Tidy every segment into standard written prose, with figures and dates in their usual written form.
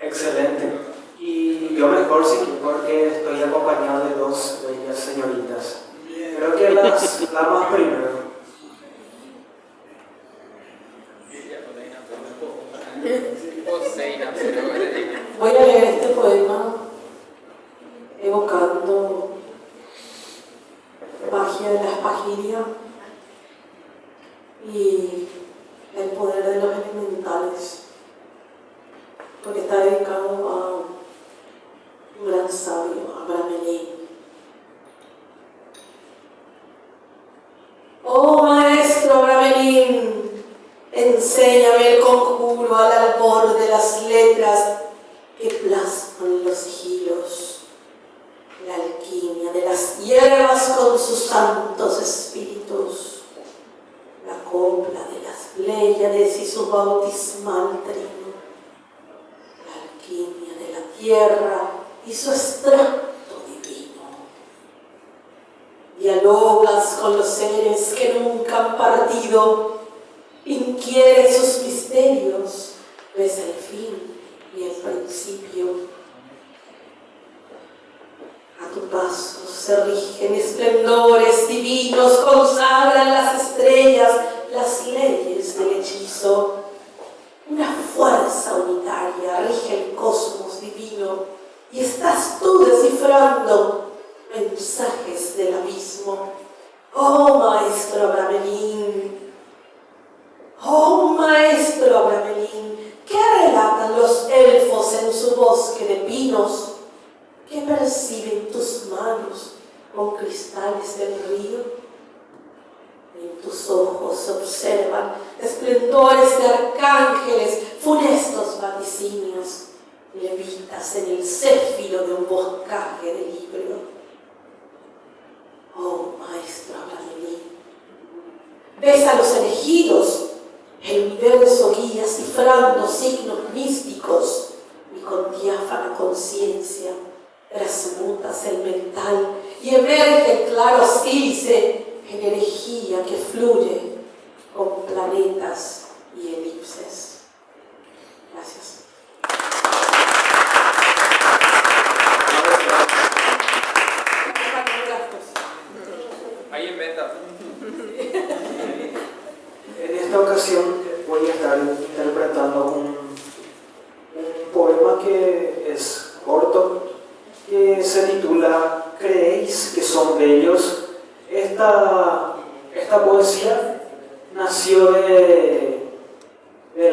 Excelente. Y yo mejor sí, porque estoy acompañado de dos bellas señoritas. Creo que la más primero. Voy a leer este poema evocando magia de la espagiria y el poder de los elementales, porque está dedicado a un gran sabio, Abramelin. Oh maestro Abramelin, enséñame el conjuro al albor de las letras que plasman los sigilos, la alquimia de las hierbas con sus santos espíritus, la copla de las pléyades y su bautismal trino, la alquimia de la tierra y su extracto divino. Dialogas con los seres que nunca han partido, inquieres sus misterios, ves el fin y el principio. A tu paso se rigen esplendores divinos, consagran las estrellas las leyes del hechizo. Una fuerza unitaria rige el cosmos divino y estás tú descifrando mensajes del abismo. Oh maestro Abramelin, oh maestro Abramelin, ¿qué relatan los elfos en su bosque de pinos? ¿Qué perciben tus manos con cristales del río? En tus ojos se observan esplendores de arcángeles, funestos vaticinios, levitas en el céfiro de un boscaje de libro. Oh maestro Abramelin, ves a los elegidos, el universo guía cifrando signos místicos y con diáfana conciencia transmutas el mental y emerge el claro sílice en energía que fluye con planetas y elipses. Gracias. Ahí inventa. En esta ocasión voy a estar interpretando un poema que es corto, que se titula ¿Creéis que son bellos? Esta poesía nació del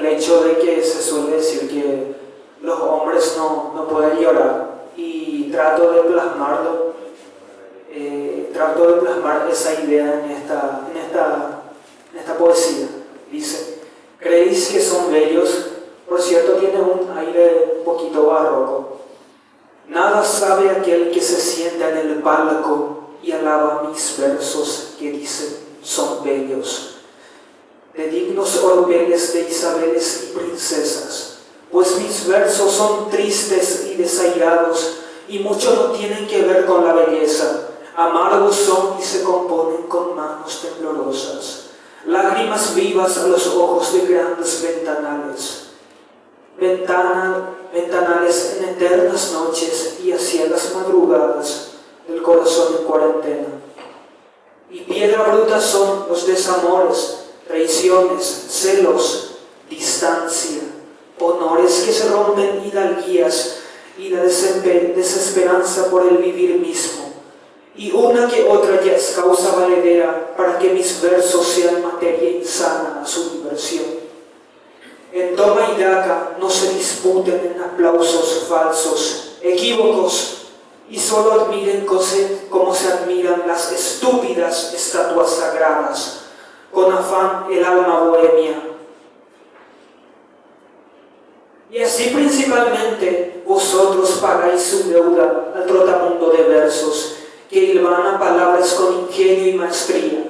hecho de que se suele decir que los hombres no pueden llorar, y trato de plasmarlo, trato de plasmar esa idea en esta poesía. Dice: ¿creéis que son bellos? Por cierto, tiene un aire un poquito barroco. Nada sabe aquel que se sienta en el palco y alaba mis versos que dicen son bellos, de dignos orbeles de Isabeles y princesas, pues mis versos son tristes y desairados y mucho no tienen que ver con la belleza. Amargos son y se componen con manos temblorosas, lágrimas vivas a los ojos de grandes ventanales. Ventanales en eternas noches y hacia las madrugadas del corazón en cuarentena. Y piedra bruta son los desamores, traiciones, celos, distancia, honores que se rompen, hidalguías y la desesperanza por el vivir mismo. Y una que otra ya es causa valedera para que mis versos sean materia insana a su diversión. En toma y daca no se disputen en aplausos falsos, equívocos, y solo admiren como se admiran las estúpidas estatuas sagradas, con afán el alma bohemia. Y así principalmente vosotros pagáis su deuda al trotamundo de versos, que hilvana palabras con ingenio y maestría,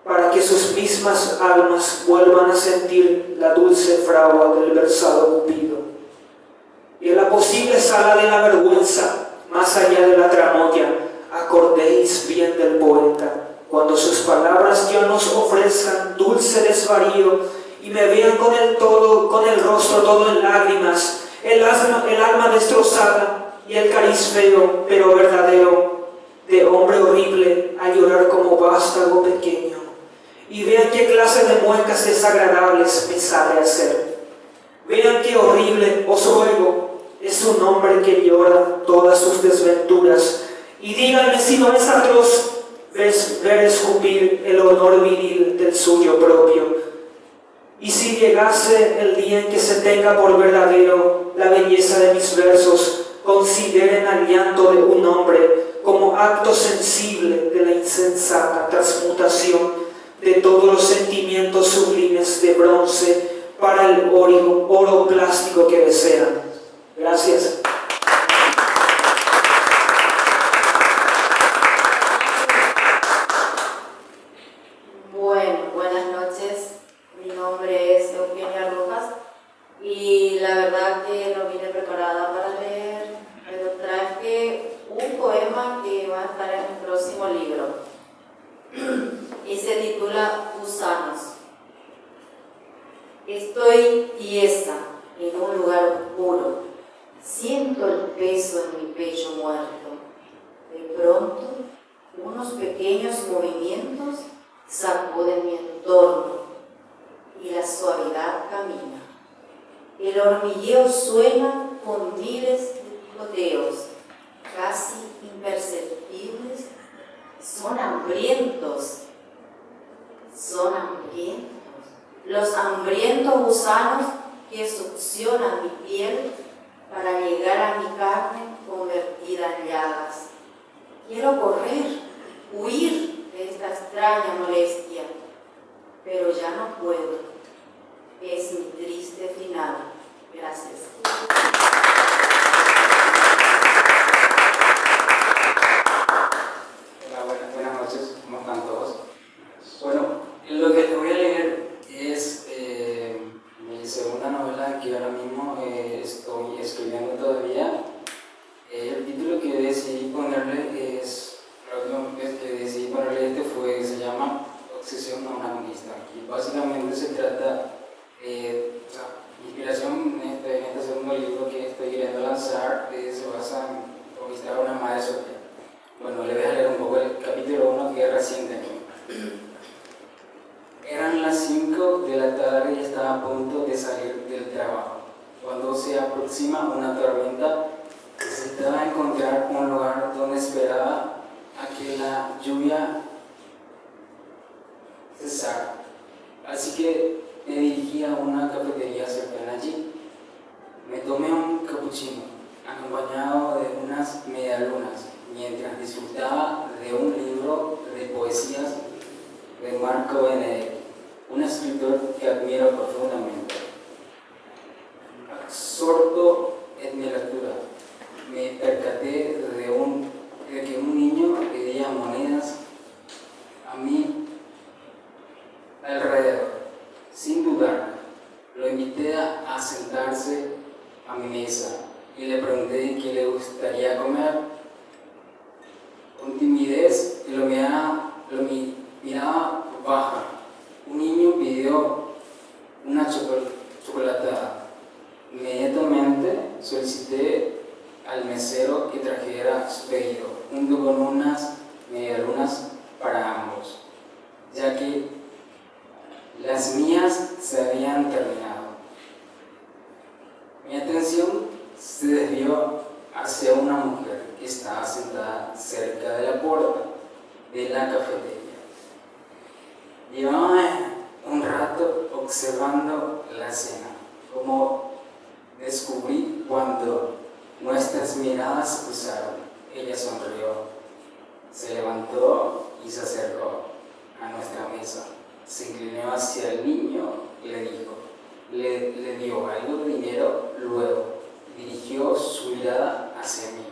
para que sus mismas almas vuelvan a sentir la dulce fragua del versado cupido. Y en la posible sala de la vergüenza, más allá de la tramoya, acordéis bien del poeta, cuando sus palabras ya nos ofrezcan dulce desvarío y me vean con el rostro todo en lágrimas, el alma destrozada y el cariz feo pero verdadero, de hombre horrible a llorar como vástago pequeño. Y vean qué clase de muecas desagradables me sabe hacer. Vean qué horrible, os ruego, es un hombre que llora todas sus desventuras. Y díganme si no es atroz ver escupir el honor viril del suyo propio. Y si llegase el día en que se tenga por verdadero la belleza de mis versos, consideren al llanto de un hombre como acto sensible de la insensata transmutación de todos los sentimientos sublimes de bronce para el oro plástico que desean. Gracias. Bueno, buenas noches. Mi nombre es Eugenia Rojas y la verdad que no vine preparada para leer, pero traje un poema que va a estar en mi próximo libro y se titula Gusanos. Estoy tiesa en un lugar oscuro, siento el peso en mi pecho muerto. De pronto, unos pequeños movimientos sacuden mi entorno y la suavidad camina. El hormigueo suena con miles de picoteos, casi imperceptibles. Son hambrientos. Los hambrientos gusanos que succionan mi piel para llegar a mi carne convertida en llagas. Quiero correr, huir de esta extraña molestia, pero ya no puedo. Es mi triste final. Gracias. Hola, buenas noches, ¿cómo están todos? Bueno, lo que les voy a leer es mi segunda novela que ahora mismo estoy escribiendo todavía. El título que decidí ponerle la última vez que decidí ponerle se llama Obsesión a una conquista. Y básicamente se trata, mi inspiración en este segundo libro que estoy queriendo lanzar se basa en conquistar a una madre soltera. Bueno, le voy a leer un poco el capítulo 1 que es reciente. Eran las 5 de la tarde y estaba a punto de salir del trabajo, cuando se aproxima una tormenta. Necesitaba encontrar un lugar donde esperaba a que la lluvia cesara. Así que me dirigí a una cafetería cercana allí. Me tomé un cappuccino, acompañado de unas medialunas, mientras disfrutaba de un libro de poesías de Marco Benedetti, un escritor que admiro profundamente. Absorto en mi lectura, me percaté de que un niño pedía monedas a mi alrededor. Sin dudar, lo invité a sentarse a mi mesa y le pregunté qué le gustaría comer. Con timidez y lo miraba baja, un niño pidió una chocolatada. Inmediatamente solicité al mesero que trajera su pedido, junto con unas medialunas para ambos, ya que las mías se habían terminado. Mi atención se desvió hacia una mujer que estaba sentada cerca de la puerta de la cafetería. Llevaba un rato observando la cena, como descubrí cuando nuestras miradas se cruzaron. Ella sonrió, se levantó y se acercó a nuestra mesa. Se inclinó hacia el niño y le dijo, le dio algo de dinero, luego dirigió su mirada hacia mí.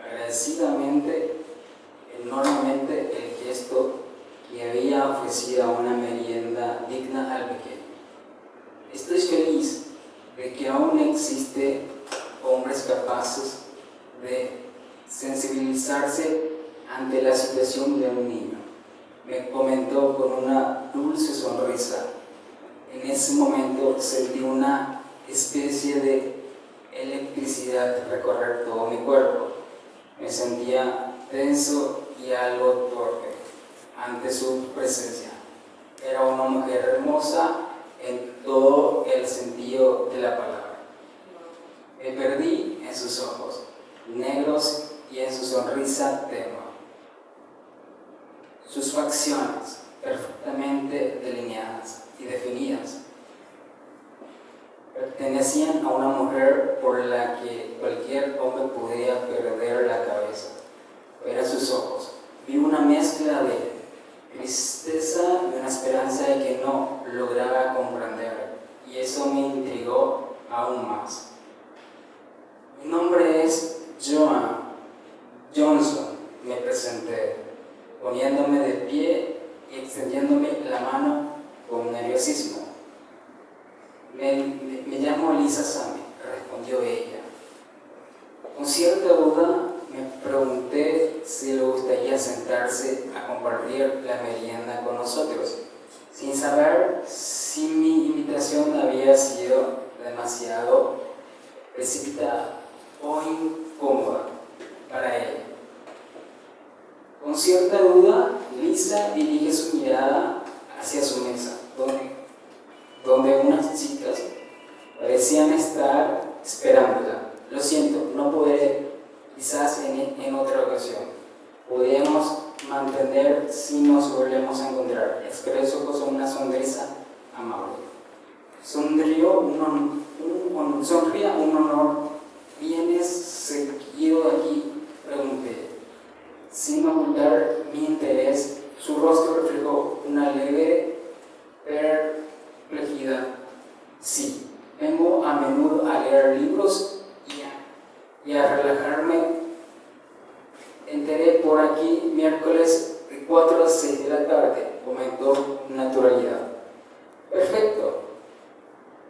Agradecidamente, enormemente, el gesto que había ofrecido una merienda digna al pequeño. Estoy feliz de que aún existe hombres capaces de sensibilizarse ante la situación de un niño, me comentó con una dulce sonrisa. En ese momento sentí una especie de electricidad recorrer todo mi cuerpo. Me sentía tenso y algo torpe ante su presencia. Era una mujer hermosa en todo el sentido de la palabra. Me perdí en sus ojos negros y en su sonrisa tenue. Sus facciones perfectamente delineadas y definidas pertenecían a una mujer por la que cualquier hombre podría perder la cabeza. Era sus ojos. Vi una mezcla de tristeza y una esperanza de que no lograba comprender, y eso me intrigó aún más. Mi nombre es Joan Johnson, me presenté, poniéndome de pie y extendiéndome la mano con nerviosismo. Me llamo Lisa Sami, respondió ella. Con cierta duda me pregunté si le gustaría sentarse a compartir la merienda con nosotros, sin saber si mi invitación había sido demasiado precipitada o incómoda para ella. Con cierta duda, Lisa dirige su mirada hacia su mesa, donde unas chicas parecían estar esperándola. Lo siento, no podré, quizás en otra ocasión. Podríamos mantener si nos volvemos a encontrar, expresó con una sonrisa amable. Sonría un honor. ¿Vienes seguido de aquí?, pregunté. Sin ocultar mi interés, su rostro reflejó una leve perplejidad. Sí, vengo a menudo a leer libros y a relajarme. Entré por aquí miércoles de 4 a 6 de la tarde, comentó con naturalidad. Perfecto.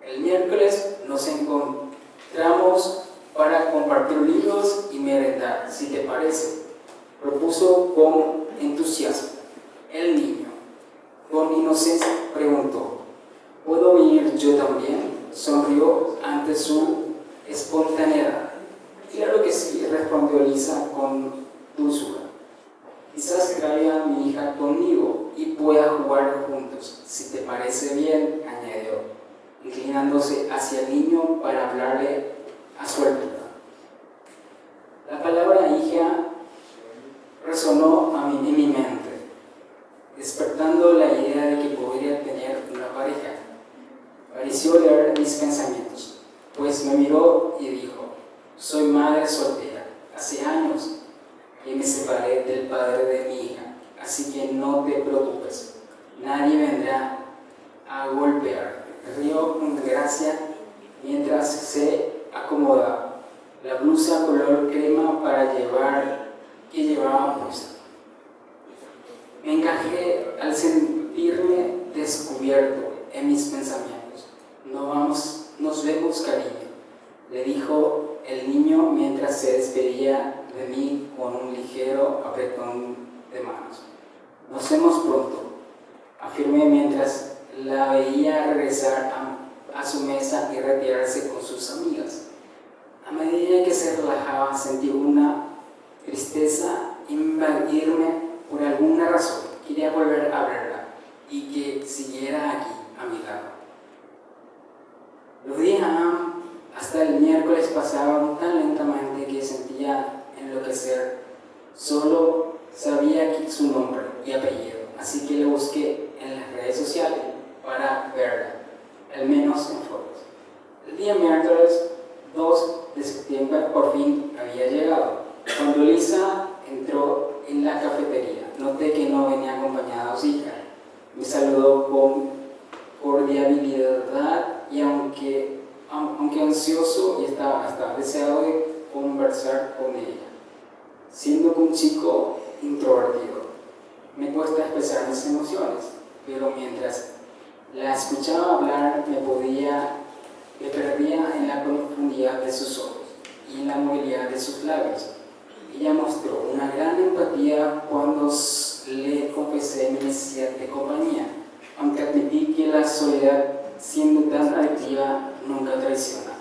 El miércoles nos encontramos para compartir libros y merendar, si te parece, propuso con entusiasmo. El niño, con inocencia, preguntó: ¿puedo ir yo también? Sonrió ante su espontaneidad. Claro que sí, respondió Lisa con dulzura. Quizás traiga a mi hija conmigo y pueda jugar juntos, si te parece bien, añadió, inclinándose hacia el niño para hablarle a su altura. La palabra hija resonó en mi mente, despertando la idea de que podría tener una pareja. Pareció leer mis pensamientos, pues me miró y dijo: soy madre soltera, hace años que me separé del padre de mi hija, así que no te preocupes, nadie vendrá a golpearte. Rió con gracia mientras se acomodaba la blusa color crema que llevaba puesta. Me encajé al sentirme descubierto en mis pensamientos. Nos vemos, cariño, le dijo el niño mientras se despedía de mí con un ligero apretón de manos. Nos vemos pronto, afirmé mientras la veía regresar a su mesa y retirarse con sus amigas. A medida que se relajaba, sentí una tristeza invadirme por alguna razón. Quería volver a verla y que siguiera aquí a mi lado. Los días hasta el miércoles pasaban tan lentamente que sentía enloquecer. Solo sabía su nombre y apellido, así que le busqué en las redes sociales para verla, al menos en fotos. El día miércoles 2 de septiembre por fin había llegado. Cuando Lisa entró en la cafetería, noté que no venía acompañada de su hija. Me saludó con cordialidad y aunque ansioso y estaba deseado de conversar con ella. Siendo un chico introvertido, me cuesta expresar mis emociones, pero mientras la escuchaba hablar me perdía en la profundidad de sus ojos y en la movilidad de sus labios. Ella mostró una gran empatía cuando le confesé mi necesidad de compañía, aunque admití que la soledad, siendo tan adictiva, nunca traiciona.